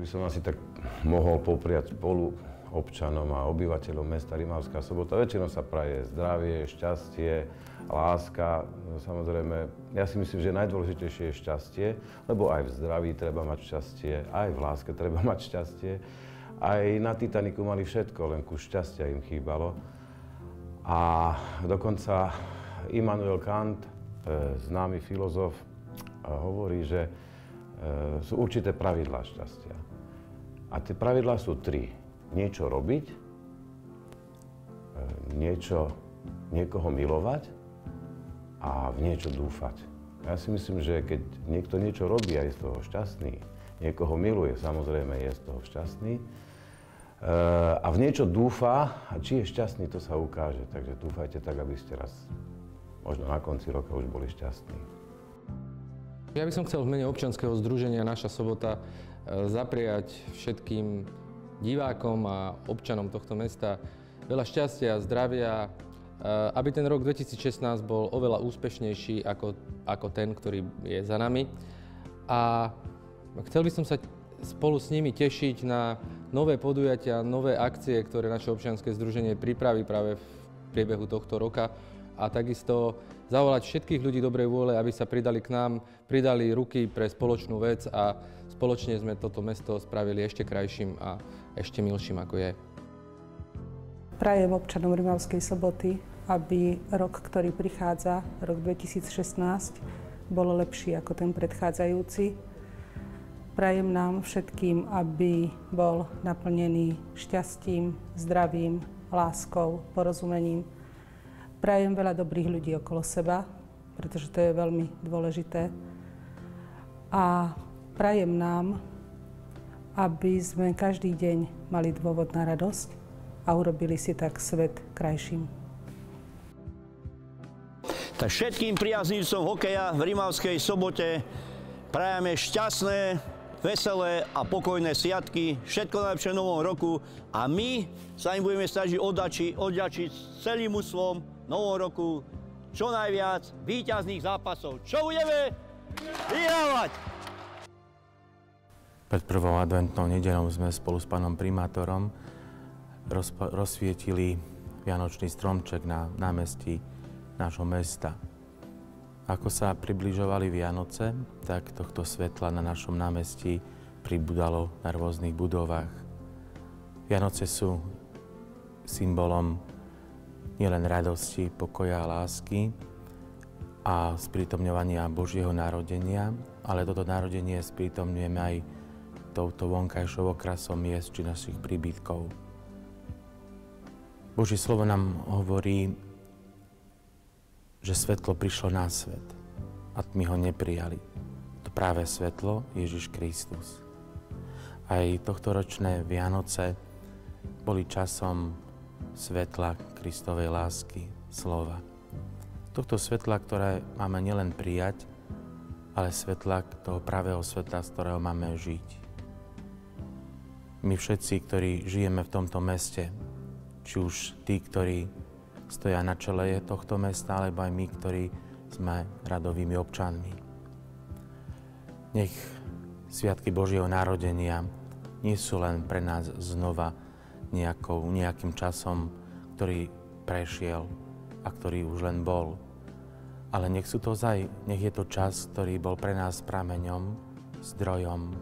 by som asi tak mohol popriať spoluobčanom a obyvateľom mesta Rimavská Sobota, väčšinou sa praje zdravie, šťastie, láska. Samozrejme, ja si myslím, že najdôležitejšie je šťastie, lebo aj v zdraví treba mať šťastie, aj v láske treba mať šťastie. Aj na Titaniku mali všetko, len kus šťastia im chýbalo. A dokonca Immanuel Kant, známy filozof, hovorí, že sú určité pravidlá šťastia. A tie pravidlá sú 3. Niečo robiť, niekoho milovať a v niečo dúfať. Ja si myslím, že keď niekto niečo robí a je z toho šťastný, niekoho miluje, samozrejme je z toho šťastný, a v niečo dúfa, a či je šťastný, to sa ukáže. Takže dúfajte tak, aby ste raz, možno na konci roka, už boli šťastní. Ja by som chcel v mene občianskeho združenia Naša Sobota zapriať všetkým divákom a občanom tohto mesta veľa šťastia, zdravia, aby ten rok 2016 bol oveľa úspešnejší ako ten, ktorý je za nami. A chcel by som sa spolu s nimi tešiť na nové podujatia, nové akcie, ktoré naše občianske združenie pripraví práve v priebehu tohto roka. A takisto zavolať všetkých ľudí dobrej vôle, aby sa pridali k nám, pridali ruky pre spoločnú vec a spoločne sme toto mesto spravili ešte krajším a ešte milším, ako je. Prajem občanom Rimavskej Soboty, aby rok, ktorý prichádza, rok 2016, bol lepší ako ten predchádzajúci. Prajem nám všetkým, aby bol naplnený šťastím, zdravím, láskou, porozumením. Prajem veľa dobrých ľudí okolo seba, pretože to je veľmi dôležité. A prajem nám, aby sme každý deň mali dôvod na radosť a urobili si tak svet krajším. Tak všetkým priaznivcom hokeja v Rimavskej Sobote prajeme šťastné, veselé a pokojné sviatky, všetko najlepšie v novom roku a my sa im budeme snažiť odďačiť s celým mužstvom v novom roku čo najviac víťazných zápasov. Čo budeme vyhrávať? Pred prvou adventnou nedeľou sme spolu s pánom primátorom rozsvietili vianočný stromček na námestí nášho mesta. Ako sa približovali Vianoce, tak tohto svetla na našom námestí pribudalo na rôznych budovách. Vianoce sú symbolom nielen radosti, pokoja a lásky a sprítomňovania Božieho narodenia, ale toto narodenie sprítomňujeme aj touto vonkajšou okrasou miest či našich príbytkov. Božie slovo nám hovorí, že svetlo prišlo na svet a tmy ho neprijali. To práve svetlo Ježiš Kristus. Aj tohtoročné Vianoce boli časom svetla Kristovej lásky, slova. Tohto svetla, ktoré máme nielen prijať, ale svetla toho pravého svetla, z ktorého máme žiť. My všetci, ktorí žijeme v tomto meste, či už tí, ktorí stoja na čele tohto mesta, alebo aj my, ktorí sme radovými občanmi. Nech sviatky Božieho narodenia nie sú len pre nás znova nejakým časom, ktorý prešiel a ktorý už len bol. Ale nech je to čas, ktorý bol pre nás prameňom, zdrojom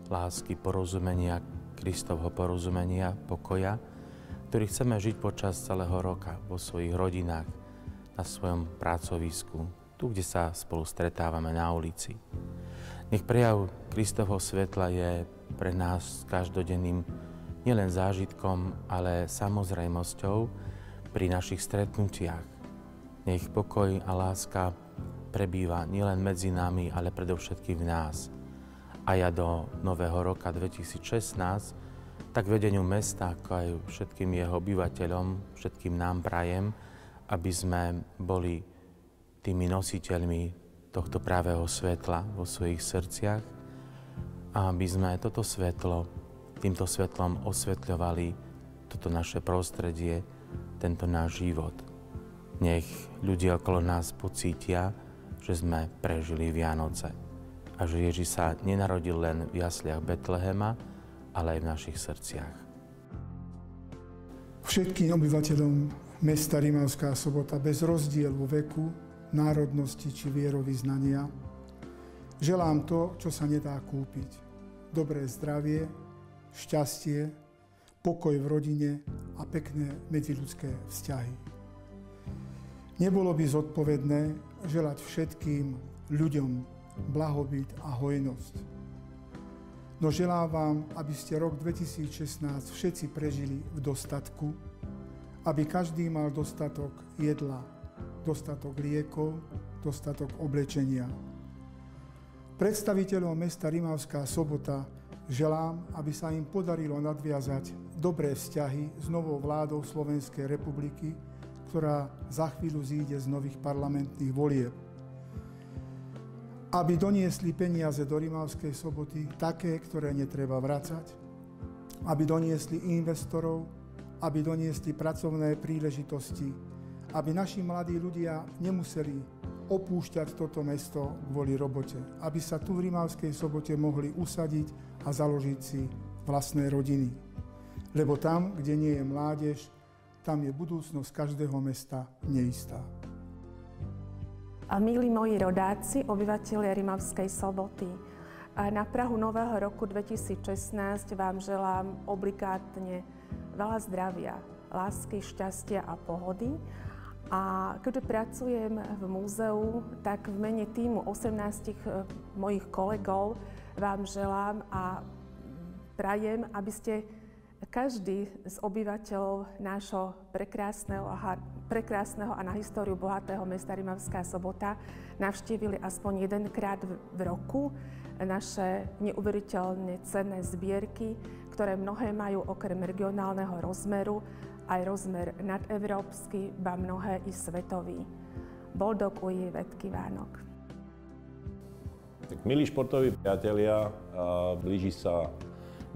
lásky, porozumenia, Kristovho porozumenia, pokoja, ktorý chceme žiť počas celého roka vo svojich rodinách, na svojom pracovisku, tu, kde sa spolu stretávame na ulici. Nech prejav Kristovho svetla je pre nás každodenným nielen zážitkom, ale samozrejmosťou pri našich stretnutiach. Nech pokoj a láska prebýva nielen medzi nami, ale predovšetkým v nás. A ja do nového roka 2016 tak vedeniu mesta, ako aj všetkým jeho obyvateľom, všetkým nám prajem, aby sme boli tými nositeľmi tohto pravého svetla vo svojich srdciach a aby sme týmto svetlom osvetľovali toto naše prostredie, tento náš život. Nech ľudia okolo nás pocítia, že sme prežili Vianoce a že Ježiš sa nenarodil len v jasliach Betlehema, ale aj v našich srdciach. Všetkým obyvateľom mesta Rimavská Sobota bez rozdielu veku, národnosti či vierovyznania želám to, čo sa nedá kúpiť. Dobré zdravie, šťastie, pokoj v rodine a pekné medziľudské vzťahy. Nebolo by zodpovedné želať všetkým ľuďom blahobyt a hojnosť. No želám vám, aby ste rok 2016 všetci prežili v dostatku, aby každý mal dostatok jedla, dostatok liekov, dostatok oblečenia. Predstaviteľom mesta Rimavská Sobota želám, aby sa im podarilo nadviazať dobré vzťahy s novou vládou Slovenskej republiky, ktorá za chvíľu zíde z nových parlamentných volieb. Aby doniesli peniaze do Rimavskej Soboty, také, ktoré netreba vracať, aby doniesli investorov, aby doniesli pracovné príležitosti, aby naši mladí ľudia nemuseli opúšťať toto mesto kvôli robote, aby sa tu v Rimavskej Sobote mohli usadiť a založiť si vlastné rodiny. Lebo tam, kde nie je mládež, tam je budúcnosť každého mesta neistá. A milí moji rodáci, obyvatelia Rimavskej Soboty, na prahu nového roku 2016 vám želám obligátne veľa zdravia, lásky, šťastia a pohody. A keďže pracujem v múzeu, tak v mene týmu 18 mojich kolegov vám želám a prajem, aby ste každý z obyvateľov nášho prekrásneho a na históriu bohatého mesta Rimavská Sobota navštívili aspoň jedenkrát v roku naše neuveriteľne cenné zbierky, ktoré mnohé majú okrem regionálneho rozmeru aj rozmer nadevropský, ba mnohé i svetový. Boldog uji Vetky Vánok. Tak, milí športoví priatelia, blíži sa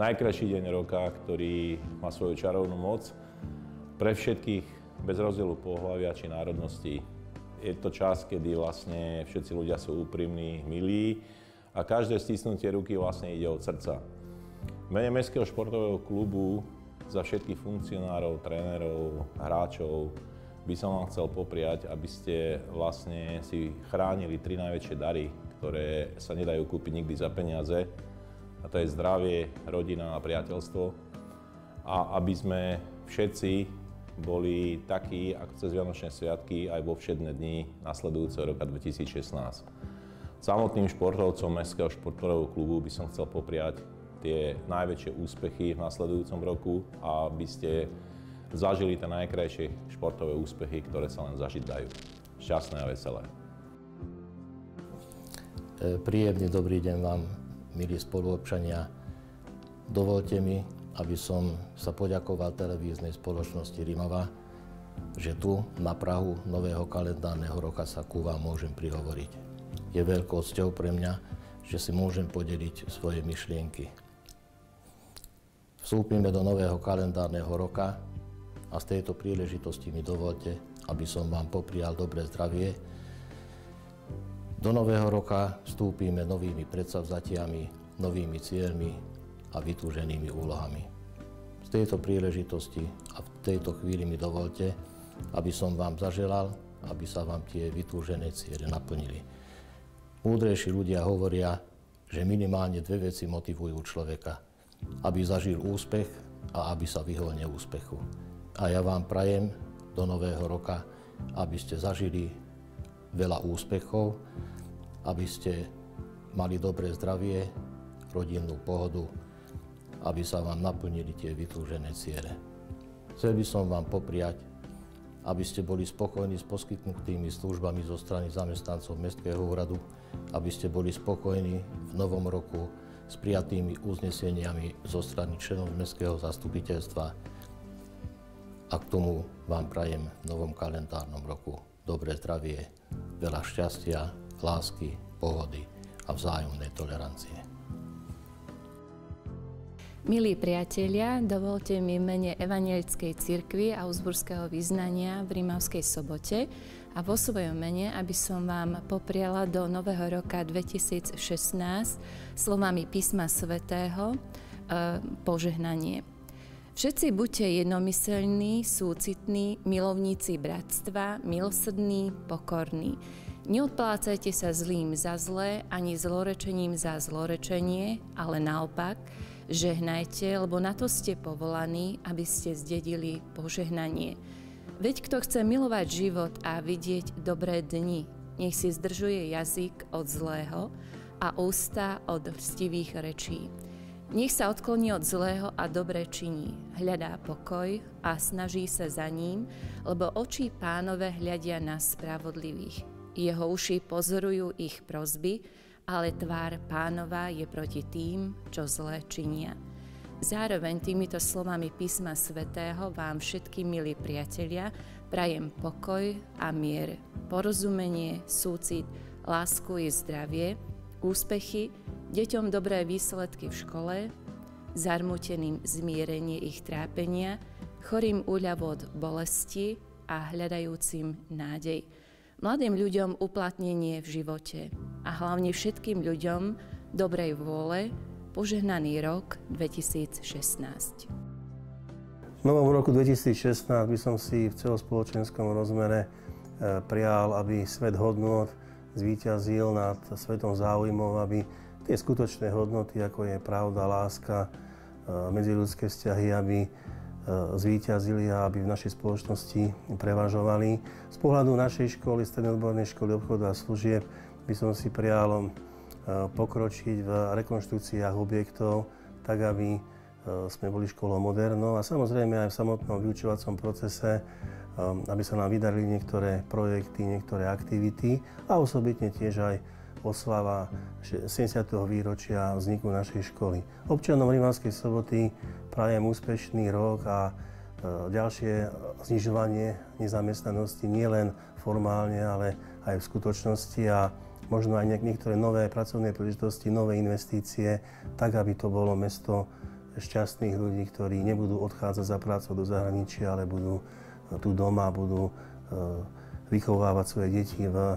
najkrajší deň roka, ktorý má svoju čarovnú moc pre všetkých bez rozdielu pohlavia či národnosti. Je to čas, kedy vlastne všetci ľudia sú úprimní, milí a každé stisnutie ruky vlastne ide od srdca. V mene Mestského športového klubu za všetkých funkcionárov, trénerov, hráčov by som vám chcel popriať, aby ste vlastne si chránili 3 najväčšie dary, ktoré sa nedajú kúpiť nikdy za peniaze. A to je zdravie, rodina a priateľstvo. A aby sme všetci boli takí, ako cez Vianočné sviatky, aj vo všedné dni nasledujúceho roka 2016. Samotným športovcom Mestského športového klubu by som chcel popriať tie najväčšie úspechy v nasledujúcom roku a aby ste zažili tie najkrajšie športové úspechy, ktoré sa len zažiť dajú. Šťastné a veselé. Príjemný dobrý deň vám, milí spoluobčania. Dovolte mi, aby som sa poďakoval televíznej spoločnosti Rimava, že tu na prahu nového kalendárneho roka sa ku vám môžem prihovoriť. Je veľkou cťou pre mňa, že si môžem podeliť svoje myšlienky. Vstúpime do nového kalendárneho roka a z tejto príležitosti mi dovolte, aby som vám poprial dobré zdravie. Do nového roka vstúpime novými predsavzatiami, novými cieľmi a vytúženými úlohami. Z tejto príležitosti a v tejto chvíli mi dovolte, aby som vám zaželal, aby sa vám tie vytúžené ciele naplnili. Múdrejší ľudia hovoria, že minimálne 2 veci motivujú človeka. Aby zažil úspech a aby sa vyhol neúspechu. A ja vám prajem do nového roka, aby ste zažili veľa úspechov, aby ste mali dobré zdravie, rodinnú pohodu, aby sa vám naplnili tie vytúžené ciele. Chcel by som vám popriať, aby ste boli spokojní s poskytnutými službami zo strany zamestnancov Mestského úradu, aby ste boli spokojní v novom roku s prijatými uzneseniami zo strany členov Mestského zastupiteľstva. A k tomu vám prajem v novom kalendárnom roku dobré zdravie, veľa šťastia, lásky, pohody a vzájomnej tolerancie. Milí priatelia, dovolte mi v mene Evangelickej cirkvi a Augsburského vyznania v Rimavskej Sobote a vo svojom mene, aby som vám popriala do nového roka 2016 slovami Písma svätého požehnanie. Všetci buďte jednomyselní, súcitní, milovníci bratstva, milosrdní, pokorní. Neodplácajte sa zlým za zlé, ani zlorečením za zlorečenie, ale naopak, žehnajte, lebo na to ste povolaní, aby ste zdedili požehnanie. Veď kto chce milovať život a vidieť dobré dni, nech si zdržuje jazyk od zlého a ústa od lstivých rečí. Nech sa odkloní od zlého a dobre činí, hľadá pokoj a snaží sa za ním, lebo oči Pánove hľadia na spravodlivých. Jeho uši pozorujú ich prosby, ale tvár Pánova je proti tým, čo zlé činia. Zároveň týmito slovami písma svätého vám všetky, milí priatelia, prajem pokoj a mier, porozumenie, súcit, lásku i zdravie, úspechy, deťom dobré výsledky v škole, zarmúteným zmierenie ich trápenia, chorým úľavu od bolesti a hľadajúcim nádej. Mladým ľuďom uplatnenie v živote a hlavne všetkým ľuďom dobrej vôle, požehnaný rok 2016. V novom roku 2016 by som si v celospoločenskom rozmere prial, aby svet hodnôt zvíťazil nad svetom záujmov, aby tie skutočné hodnoty, ako je pravda, láska, medziľudské vzťahy, aby zvíťazili a aby v našej spoločnosti prevažovali. Z pohľadu našej školy, Strednej odbornej školy obchodu a služieb, by som si prial pokročiť v rekonštrukciách objektov, tak aby sme boli školou modernou a samozrejme aj v samotnom vyučovacom procese, aby sa nám vydarili niektoré projekty, niektoré aktivity a osobitne tiež aj oslava 70. výročia vzniku našej školy. Občanom Rimavskej Soboty prajem úspešný rok a ďalšie znižovanie nezamestnanosti nielen formálne, ale aj v skutočnosti a možno aj niektoré nové pracovné príležitosti, nové investície, tak aby to bolo mesto šťastných ľudí, ktorí nebudú odchádzať za prácou do zahraničia, ale budú tu doma, budú vychovávať svoje deti v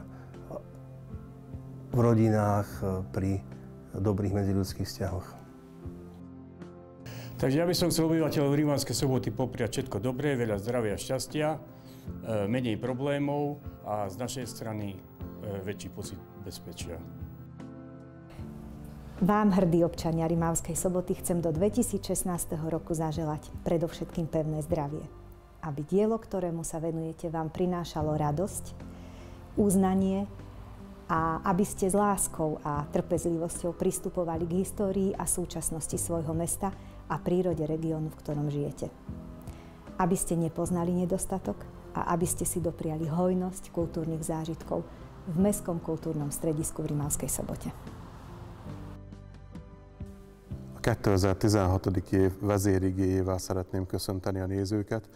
rodinách pri dobrých medziľudských vzťahoch. Takže ja by som chcel obyvateľov Rimavskej Soboty popriať všetko dobré, veľa zdravia a šťastia, menej problémov a z našej strany väčší pocit bezpečia. Vám, hrdí občania Rimavskej Soboty, chcem do 2016 roku zaželať predovšetkým pevné zdravie. Aby dielo, ktorému sa venujete, vám prinášalo radosť, uznanie a aby ste s láskou a trpezlivosťou pristupovali k histórii a súčasnosti svojho mesta a prírode regiónu, v ktorom žijete. Aby ste nepoznali nedostatok a aby ste si dopriali hojnosť kultúrnych zážitkov v Mestskom kultúrnom stredisku v Rimavskej Sobote. A 2016. év vezérigéjével szeretném köszönteni a nézőket.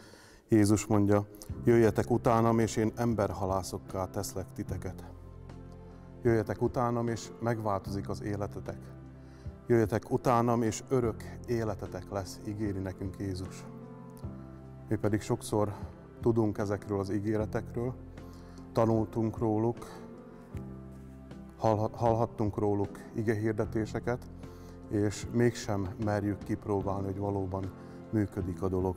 Jézus mondja, jöjjetek utánam, és én emberhalászokká teszlek titeket. Jöjjetek utánam, és megváltozik az életetek. Jöjjetek utánam, és örök életetek lesz, ígéri nekünk Jézus. Mi pedig sokszor tudunk ezekről az ígéretekről, tanultunk róluk, hallhattunk róluk igehirdetéseket, és mégsem merjük kipróbálni, hogy valóban működik a dolog.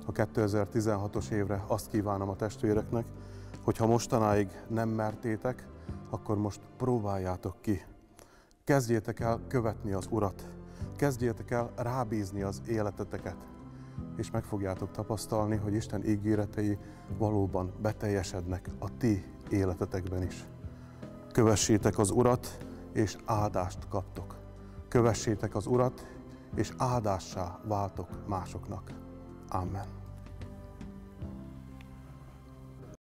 A 2016-os évre azt kívánom a testvéreknek, hogy ha mostanáig nem mertétek, akkor most próbáljátok ki. Kezdjétek el követni az Urat, kezdjétek el rábízni az életeteket, és meg fogjátok tapasztalni, hogy Isten ígéretei valóban beteljesednek a ti életetekben is. Kövessétek az Urat, és áldást kaptok. Kövessétek az Urat, és áldássá váltok másoknak. Amen.